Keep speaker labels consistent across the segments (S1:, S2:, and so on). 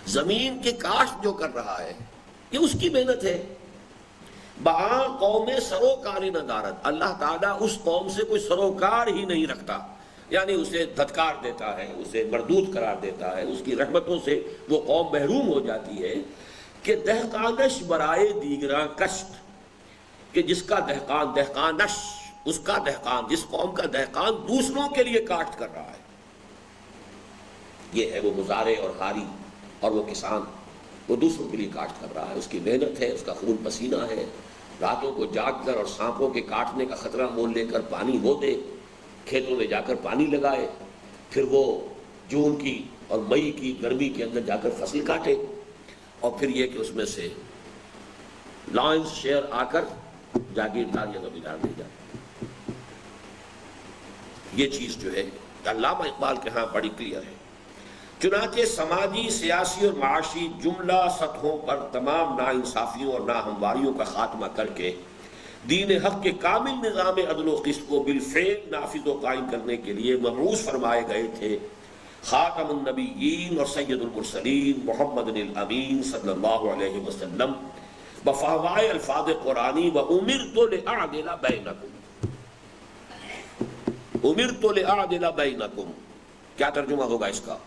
S1: زمین کی کاشت جو کر رہا ہے یہ اس کی محنت ہے. بعام قوم سروکار ندارت، اللہ تعالیٰ اس قوم سے کوئی سروکار ہی نہیں رکھتا، یعنی اسے دھتکار دیتا ہے، اسے مردود قرار دیتا ہے، اس کی رحمتوں سے وہ قوم محروم ہو جاتی ہے. کہ دہقانش برائے دیگراں کشت، کہ جس کا دہقان، دہقانش اس کا دہقان، جس قوم کا دہقان دوسروں کے لیے کاشت کر رہا ہے، یہ ہے وہ مزارع اور حاری، اور وہ کسان وہ دوسروں کے لیے کاشت کر رہا ہے، اس کی محنت ہے، اس کا خون پسینہ ہے، راتوں کو جاگ کر اور سانپوں کے کاٹنے کا خطرہ مول لے کر پانی ہو دے، کھیتوں میں جا کر پانی لگائے، پھر وہ جون کی اور مئی کی گرمی کے اندر جا کر فصل کاٹے، اور پھر یہ کہ اس میں سے لائنز شیئر آ کر جاگیردار یا زمیندار لے جاتے. یہ چیز جو ہے علامہ اقبال کے ہاں بڑی کلیئر ہے. چنانچہ سماجی، سیاسی اور معاشی جملہ سطحوں پر تمام ناانصافیوں اور ناہمواریوں کا خاتمہ کر کے دین حق کے کامل نظام عدل و قسط کو بالفعل نافذ و قائم کرنے کے لیے مبعوث فرمائے گئے تھے خاتم النبیین اور سید المرسلین محمد الامین صلی اللہ علیہ وسلم بفہوائے الفاظ قرآنی وَأُمِرْتُ لِأَعْدِلَ بَيْنَكُمْ. اُمِرْتُ لِأَعْدِلَ بَيْنَكُمْ کیا ترجمہ ہوگا اس کا؟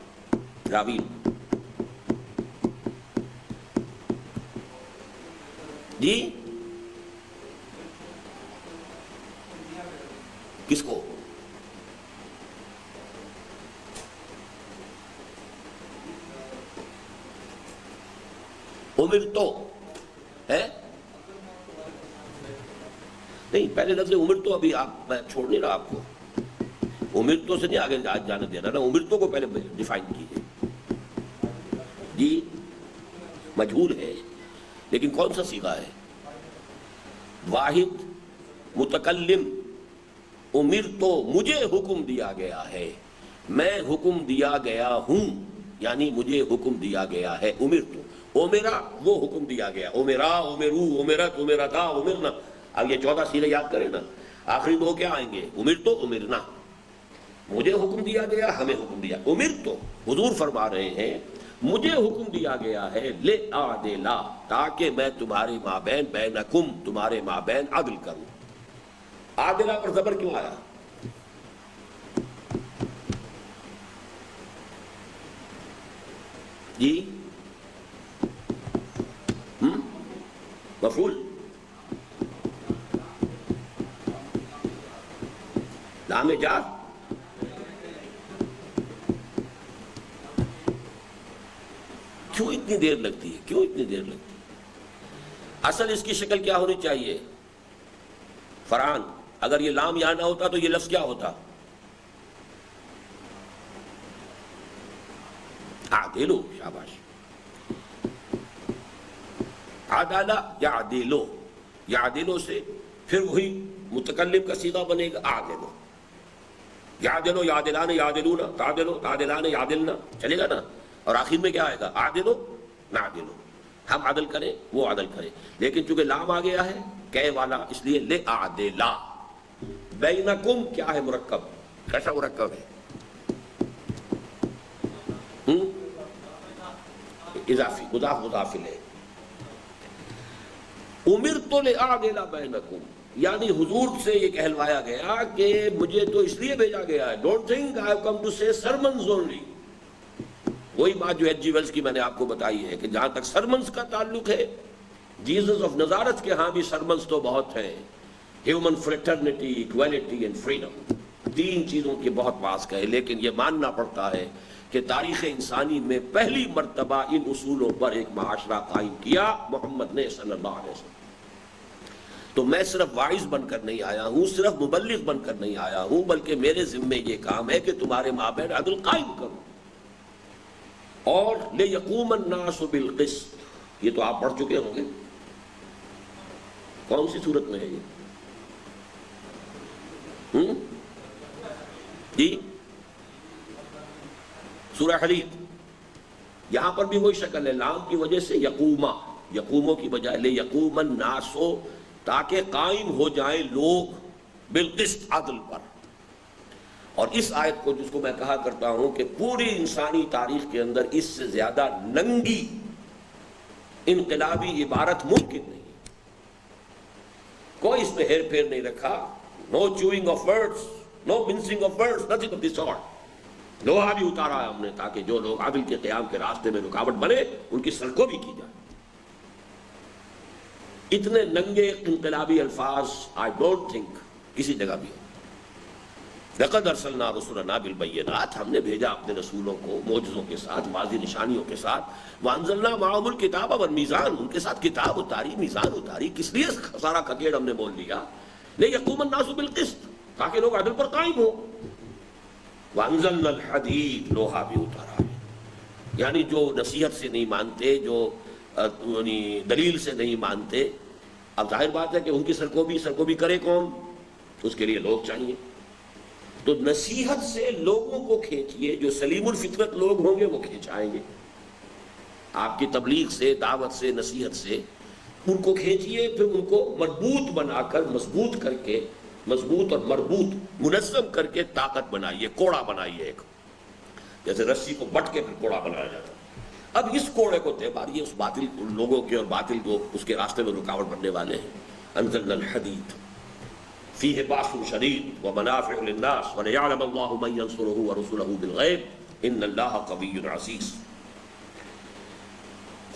S1: راوی جی کس کو؟ امرتو ہے نہیں، پہلے لفظ امرتو ابھی آپ میں چھوڑ نہیں رہا آپ کو، امرتو سے نہیں آگے جانے دینا نا، امرتو کو پہلے ڈیفائن کیجیے. جی مجہول ہے لیکن کون سا صیغہ ہے؟ واحد متکلم. امرتو مجھے حکم دیا گیا ہے، میں حکم دیا گیا ہوں، یعنی مجھے حکم دیا گیا ہے. امرتو اومیرا وہ حکم دیا گیا، اومیرا، اومیرو، اومیرت، اومیرتا، اومیرنا. اب یہ 14 صیغے یاد کریں نا، آخری دو کیا آئیں گے؟ امرتو، اومیرنا. مجھے حکم دیا گیا، ہمیں حکم دیا. امرتو حضور فرما رہے ہیں مجھے حکم دیا گیا ہے لِأَعْدِلَ تاکہ میں تمہارے مابین بینکم تمہارے مابین عدل کروں. عادلہ پر زبر کیوں آیا؟ جی مفعول لام جار کیوں اتنی دیر لگتی ہے؟ کیوں اتنی دیر لگتی ہے؟ اصل اس کی شکل کیا ہونی چاہیے فرحان؟ اگر یہ لام یہاں نہ ہوتا تو یہ لفظ کیا ہوتا؟ عادلو. شاباش. عدالہ یعدلو، یعدلو سے پھر وہی متکلم کا صیغہ بنے گا عادلو. یعدلو، یعدلان، یعدلون، تعدلو، تعدلان، یعدلنا، چلے گا نا. اور آخر میں کیا آئے گا؟ عادلو نعدلو. ہم عدل کریں وہ عدل کریں، لیکن چونکہ لام آ گیا ہے کہ والا اس لیے لِأَعْدِلَ. بینکم کیا ہے؟ مرکب. کیسا مرکب ہے؟ اضافی، مضاف مضاف الیہ. امرت لِأَعْدِلَ بینکم یعنی حضور سے یہ کہلوایا گیا کہ مجھے تو اس لیے بھیجا گیا ہے. Don't think I have come to say sermons only. وہی بات جو ایچ جی ویلز کی میں نے آپ کو بتائی ہے کہ جہاں تک سرمنز کا تعلق ہے جیزس آف نزارت کے ہاں بھی سرمنز تو بہت ہیں. Human fraternity, equality and freedom, 3 چیزوں کی بہت بات ہے، لیکن یہ ماننا پڑتا ہے کہ تاریخ انسانی میں پہلی مرتبہ ان اصولوں پر ایک معاشرہ قائم کیا محمد نے صلی اللہ علیہ وسلم. تو میں صرف واعظ بن کر نہیں آیا ہوں، صرف مبلغ بن کر نہیں آیا ہوں، بلکہ میرے ذمے یہ کام ہے کہ تمہارے مابین عدل قائم کروں. اور لِيَقُومَ النَّاسُ بِالْقِسْطِ یہ تو آپ پڑھ چکے ہوں گے. کون سی صورت میں ہے یہ؟ جی سورہ حدید. یہاں پر بھی وہی شکل ہے، لام کی وجہ سے یقوما، یقوموں کی بجائے لِيَقُومَ النَّاسُ تاکہ قائم ہو جائیں لوگ بالقسط عدل پر. اور اس آیت کو جس کو میں کہا کرتا ہوں کہ پوری انسانی تاریخ کے اندر اس سے زیادہ ننگی انقلابی عبارت ممکن نہیں، کوئی اس میں ہیر پھیر نہیں رکھا. No chewing of words, no mincing of words, nothing of this sort. لوہا بھی اتارا ہے ہم نے تاکہ جو لوگ عدل کے قیام کے راستے میں رکاوٹ بنے ان کی سر کو بھی کی جائے. اتنے ننگے انقلابی الفاظ آئی ڈونٹ تھنک کسی جگہ بھی ہو. لقد ارسلنا رسلنا بالبینات، ہم نے بھیجا اپنے رسولوں کو معجزوں کے ساتھ، واضح نشانیوں کے ساتھ. وانزلنا معهم الکتاب والمیزان، ان کے ساتھ کتاب اتاری، میزان اتاری. کس لیے سارا ککیڑ ہم نے بول لیا؟ لیقوم الناس بالقسط، تاکہ لوگ عدل پر قائم ہو. وانزلنا الحدید، لوہا بھی اتارا ہے. یعنی جو نصیحت سے نہیں مانتے، جو دلیل سے نہیں مانتے، اب ظاہر بات ہے کہ ان کی سرکوبی کرے کون؟ اس کے لیے لوگ چاہیے. تو نصیحت سے لوگوں کو کھینچیے، جو سلیم الفطرت لوگ ہوں گے وہ کھینچائیں گے. آپ کی تبلیغ سے، دعوت سے، نصیحت سے ان کو کھینچیے، پھر ان کو مربوط بنا کر، مضبوط کر کے، مضبوط اور مربوط منظم کر کے طاقت بنائیے، کوڑا بنائیے. ایک جیسے رسی کو بٹ کے پھر کوڑا بنایا جاتا ہے. اب اس کوڑے کو دے ماریے اس باطل لوگوں کے اور باطل جو اس کے راستے میں رکاوٹ بننے والے ہیں. انزلنا الحدید فیہ باس شدید ومنافع للناس ولیعلم اللہ من ینصرہ ورسلہ بالغیب ان اللہ قوی عزیز.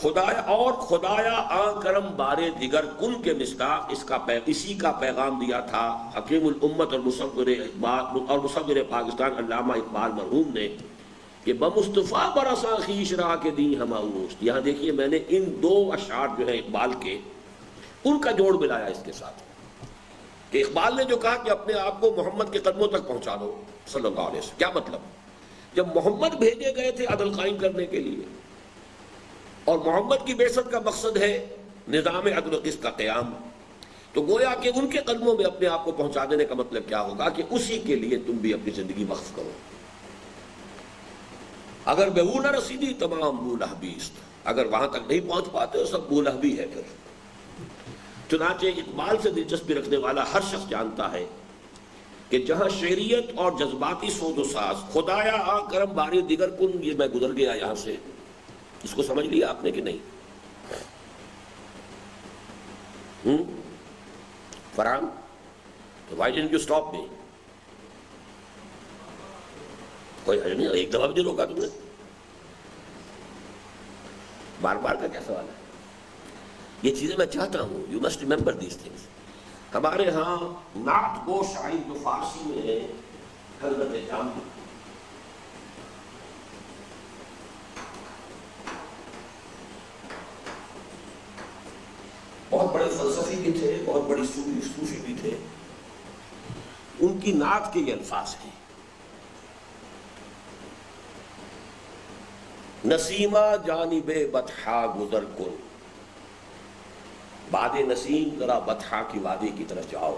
S1: خدایا آن کرم بارے دیگر کن کے مصداق اسی کا پیغام دیا تھا حکیم الامت اور مصور پاکستان علامہ اقبال مرحوم نے کہ بمصطفیٰ برساں خویش راہ کے دی ہم اوست. یہاں دیکھیے میں نے ان دو اشعار جو ہیں اقبال کے، ان کا جوڑ ملایا اس کے ساتھ کہ اقبال نے جو کہا کہ اپنے آپ کو محمد کے قدموں تک پہنچا دو صلی اللہ علیہ وسلم. کیا مطلب؟ جب محمد بھیجے گئے تھے عدل قائم کرنے کے لیے، اور محمد کی بعثت کا مقصد ہے نظام عدل و قسط کا قیام، تو گویا کہ ان کے قدموں میں اپنے آپ کو پہنچا دینے کا مطلب کیا ہوگا کہ اسی کے لیے تم بھی اپنی زندگی وقف کرو. اگر بے وہ نہ رسیدی تمام بو لہبیست، اگر وہاں تک نہیں پہنچ پاتے سب بو لہبی ہے. پھر چنانچہ اقبال سے دلچسپی رکھنے والا ہر شخص جانتا ہے کہ جہاں شعریت اور جذباتی سوز و ساز خدایا آ کرم باری دیگر کن، یہ میں گزر گیا یہاں سے، اس کو سمجھ لیا آپ نے کہ نہیں؟ Farhan why didn't you stop me? کوئی حج نہیں، ایک دفعہ بھی نہیں روکا تم نے. بار بار کا کیا سوال ہے؟ یہ چیزیں میں چاہتا ہوں you must remember these things. ہمارے ہاں نعت گو شاعر جو فارسی میں ہے حضرت جامی، بہت بڑے فلسفی بھی تھے، بہت بڑی صوفی بھی تھے. ان کی نعت کے یہ الفاظ ہیں: نسیمہ جانب بطحا گزر کن، باد نسیم ذرا بطحا کی وادی کی طرف جاؤ.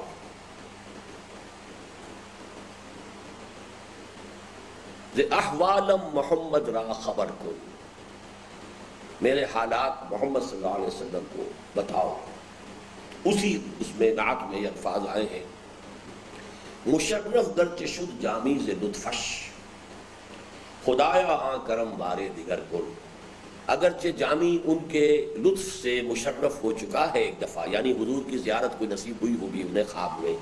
S1: ز احوالم محمد را خبر کن، میرے حالات محمد صلی اللہ علیہ وسلم کو بتاؤ. اسی اس میں نعت میں یہ الفاظ آئے ہیں: مشرف گرچہ شد جامی ز لطفش، خدایا آن کرم بارے دیگر کن. اگرچہ جامی ان کے لطف سے مشرف ہو چکا ہے ایک دفعہ، یعنی حضور کی زیارت کوئی نصیب ہوئی ہوگی انہیں خواب میں،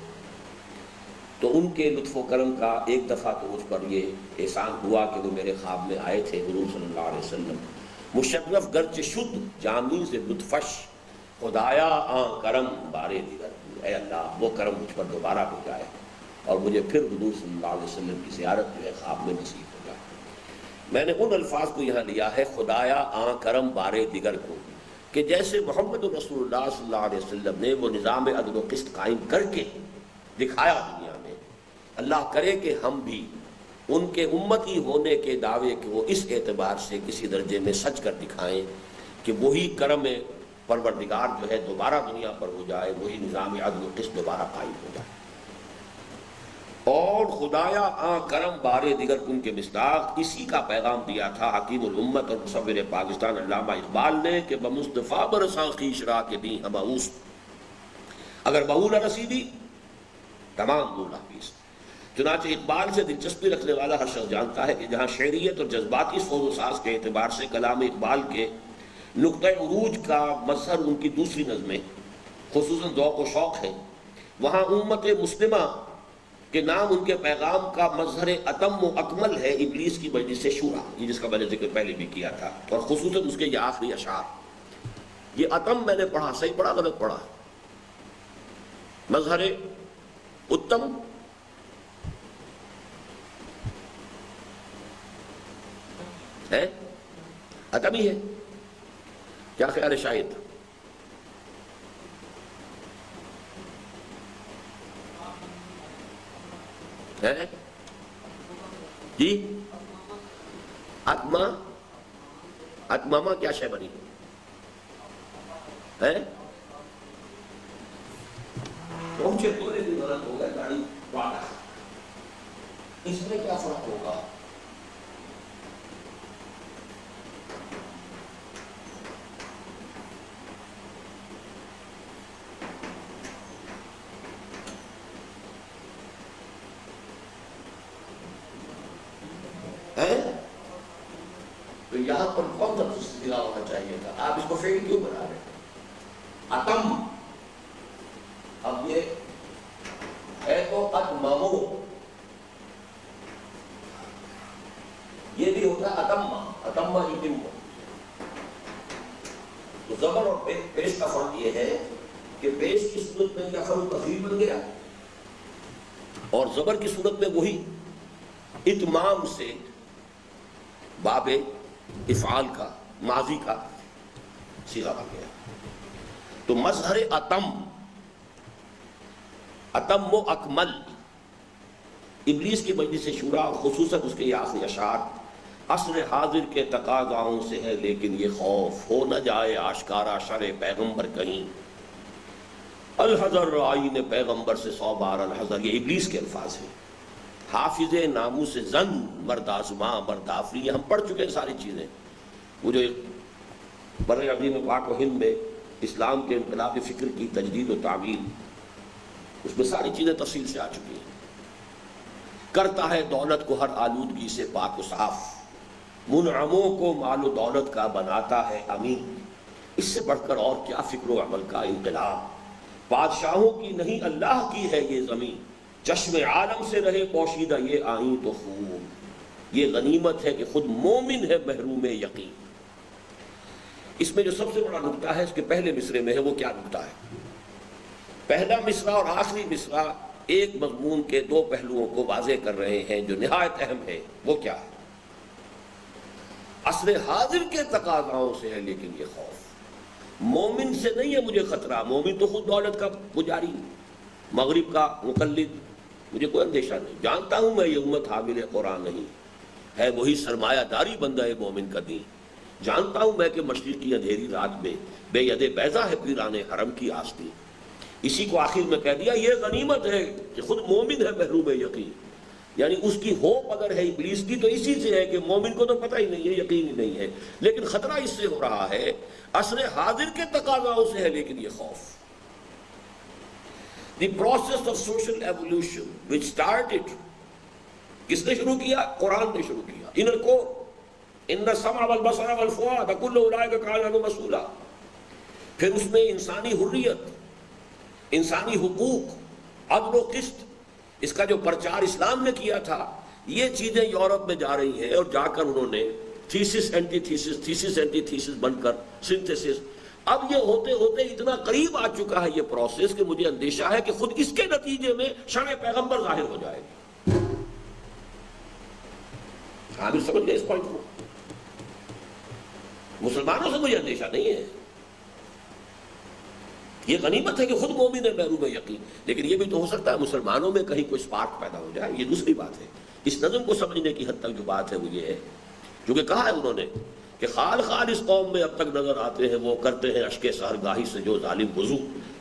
S1: تو ان کے لطف و کرم کا ایک دفعہ تو مجھ پر یہ احسان ہوا کہ وہ میرے خواب میں آئے تھے حضور صلی اللہ علیہ وسلم. مشرف گرچہ شد جامی سے لطفش، خدایا آن کرم بارے دیگر کن. اے اللہ وہ کرم مجھ پر دوبارہ ہو جائے اور مجھے پھر حضور صلی اللہ علیہ وسلم کی زیارت جو ہے خواب میں نصیب ہو جائے. میں نے ان الفاظ کو یہاں لیا ہے خدایا آن کرم بارے دیگر کو، کہ جیسے محمد رسول اللہ صلی اللہ علیہ وسلم نے وہ نظام عدل و قسط قائم کر کے دکھایا دنیا میں، اللہ کرے کہ ہم بھی ان کے امتی ہونے کے دعوے کو اس اعتبار سے کسی درجے میں سچ کر دکھائیں کہ وہی کرم پروردگار جو ہے دوبارہ دنیا پر ہو جائے، وہی نظام عدل و قسط دوبارہ قائم ہو جائے. اور خدایا آن کرم بارے دیگر کن کے مصداق اسی کا پیغام دیا تھا حکیم الامت اور مصور پاکستان علامہ اقبال نے کہ بمصطفیٰ برساں خویش راہ کے دی ہم اوست، اگر بہو نہ رسیدی تمام بو لہبیست. چنانچہ اقبال سے دلچسپی رکھنے والا ہر شخص جانتا ہے کہ جہاں شعریت اور جذباتی سوز و ساز کے اعتبار سے کلام اقبال کے نقطۂ عروج کا مظہر ان کی دوسری نظمیں خصوصاً ذوق و شوق ہے، وہاں امت مسلمہ کے نام ان کے پیغام کا مظہر اتم و اکمل ہے ابلیس کی مجلس شورا، یہ جس کا میں نے ذکر پہلے بھی کیا تھا، اور خصوصاً اس کے یہ آخری اشعار۔ یہ اتم میں نے پڑھا، صحیح پڑھا غلط پڑھا؟ مظہر اتم ہے، اتم ہی ہے، کیا خیال ہے شاہد؟ ہے جی؟ اتما، اتماما کیا شے بنی ہے؟ پہنچے تو لیکن غلط ہو گیا، گاڑی والا اس میں کیا فرق ہوگا؟ تو یہاں پر کون سا صیغہ ہونا چاہیے تھا؟ آپ اس کو فعل کیوں بنا رہے ہیں؟ اتم، اب یہ ہے تو اتممو، یہ بھی ہوتا ہے اتمہ، اتمہ یتمو۔ تو زبر اور پیش کا فرق یہ ہے کہ پیش کی صورت میں یا فرق تخفیف بن گیا، اور زبر کی صورت میں وہی اتمام سے باب افعال کا، ماضی کا صیغہ بن گیا۔ تو مظہر اتم، اتم و اکمل، ابلیس کی مجلس شورا اور خصوصاً اس کے یہ آخری اشعار عصر حاضر کے تقاضاؤں سے ہے لیکن یہ خوف، ہو نہ جائے آشکارا شرع پیغمبر کہیں، الحذر آئین پیغمبر سے 100 بار الحذر، یہ ابلیس کے الفاظ ہیں۔ حافظ ناموس زن مرد آزماں مرد آفری، یہ ہم پڑھ چکے ہیں ساری چیزیں، وہ جو بر عظیم پاک و ہند میں اسلام کے انقلاب فکر کی تجدید و تعمیل، اس میں ساری چیزیں تفصیل سے آ چکی ہیں۔ کرتا ہے دولت کو ہر آلودگی سے پاک و صاف، منعموں کو مال و دولت کا بناتا ہے امین، اس سے بڑھ کر اور کیا فکر و عمل کا انقلاب، بادشاہوں کی نہیں اللہ کی ہے یہ زمین، چشم عالم سے رہے پوشیدہ یہ آئیں تو خوب، یہ غنیمت ہے کہ خود مومن ہے محروم یقین۔ اس میں جو سب سے بڑا نکتہ ہے اس کے پہلے مصرے میں ہے، وہ کیا نکتہ ہے؟ پہلا مصرع اور آخری مصرع ایک مضمون کے دو پہلوؤں کو واضح کر رہے ہیں جو نہایت اہم ہے، وہ کیا ہے؟ عصر حاضر کے تقاضاؤں سے ہے لیکن یہ خوف، مومن سے نہیں ہے مجھے خطرہ، مومن تو خود دولت کا پجاری، مغرب کا مقلد، مجھے کوئی اندیشہ نہیں، جانتا ہوں میں یہ امت حامل قرآن نہیں ہے، وہی سرمایہ داری بندہ ہے مومن کا دین، جانتا ہوں میں کہ مشرق کی اندھیری رات میں بے ید بیضا ہے پیران حرم کی آستی، اسی کو آخر میں کہہ دیا یہ غنیمت ہے کہ خود مومن ہے محروم یقین، یعنی اس کی ہوپ اگر ہے ابلیس کی تو اسی سے ہے کہ مومن کو تو پتہ ہی نہیں ہے، یقین ہی نہیں ہے، لیکن خطرہ اس سے ہو رہا ہے عصر حاضر کے تقاضاؤں سے ہے لیکن یہ خوف۔ The process of social evolution which started، کس نے شروع کیا؟ قرآن نے شروع کیا، inner core، ان السمع والبصر والفؤاد کل اولئک کان عنہ مسئولا، پھر اس میں انسانی حریت، انسانی حقوق، عدل و قسط، اس کا جو پرچار اسلام نے کیا تھا، یہ چیزیں یورپ میں جا رہی ہیں، اور جا کر انہوں نے thesis anti thesis, thesis anti thesis بن کر سنتھسس، اب یہ ہوتے ہوتے اتنا قریب آ چکا ہے یہ پروسیس کہ مجھے اندیشہ ہے کہ خود اس کے نتیجے میں شرع پیغمبر ظاہر ہو جائے گی۔ عامر سمجھ گئے اس پوائنٹ کو؟ مسلمانوں سے مجھے اندیشہ نہیں ہے، یہ غنیمت ہے کہ خود مومن ہے محروم یقین، لیکن یہ بھی تو ہو سکتا ہے مسلمانوں میں کہیں کوئی سپارک پیدا ہو جائے، یہ دوسری بات ہے۔ اس نظم کو سمجھنے کی حد تک جو بات ہے وہ یہ ہے، جو کہ کہا ہے انہوں نے کہ خال خال اس قوم میں اب تک نظر آتے ہیں وہ کرتے ہیں اشک سحرگاہی سے جو ظالم وضو،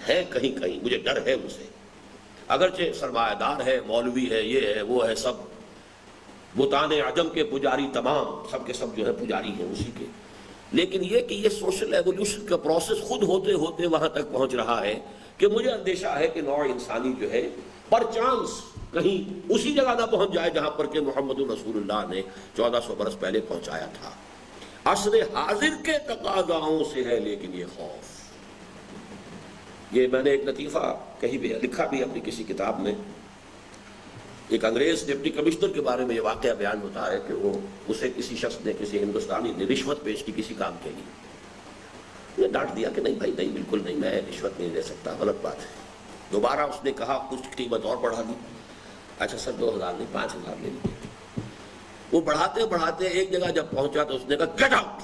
S1: ہے کہیں کہیں مجھے ڈر ہے ان سے، اگرچہ سرمایہ دار ہے، مولوی ہے، یہ ہے وہ ہے، سب بتان عجم کے پجاری تمام، سب کے سب جو ہے پجاری ہیں اسی کے، لیکن یہ کہ یہ سوشل ایولیوشن کا پروسیس خود ہوتے ہوتے وہاں تک پہنچ رہا ہے کہ مجھے اندیشہ ہے کہ نوع انسانی جو ہے پر چانس کہیں اسی جگہ نہ پہنچ جائے جہاں پر کہ محمد رسول اللہ نے 1400 برس پہلے پہنچایا تھا۔ عصر حاضر کے تقاضاؤں سے ہے لیکن یہ خوف۔ یہ میں نے ایک لطیفہ کہیں بھی لکھا بھی اپنی کسی کتاب میں، ایک انگریز ڈپٹی کمشنر کے بارے میں یہ واقعہ بیان ہوتا ہے کہ وہ اسے کسی شخص نے، کسی ہندوستانی نے رشوت پیش کی کسی کام کے لیے، نے ڈانٹ دیا کہ نہیں بھائی نہیں، بالکل نہیں، میں رشوت نہیں دے سکتا، غلط بات ہے۔ دوبارہ اس نے کہا، کچھ قیمت اور بڑھا دی، اچھا سر 2000 نہیں 5000 لے لیجیے۔ وہ بڑھاتے بڑھاتے ایک جگہ جب پہنچا تو اس نے کہا گیٹ آؤٹ۔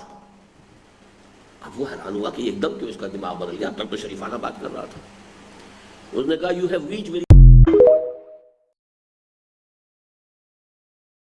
S1: اب وہ حیران ہوا کہ ایک دم کیوں اس کا دماغ بدل گیا، اب تک تو شریفانہ بات کر رہا تھا۔ اس نے کہا یو ہیو ریچ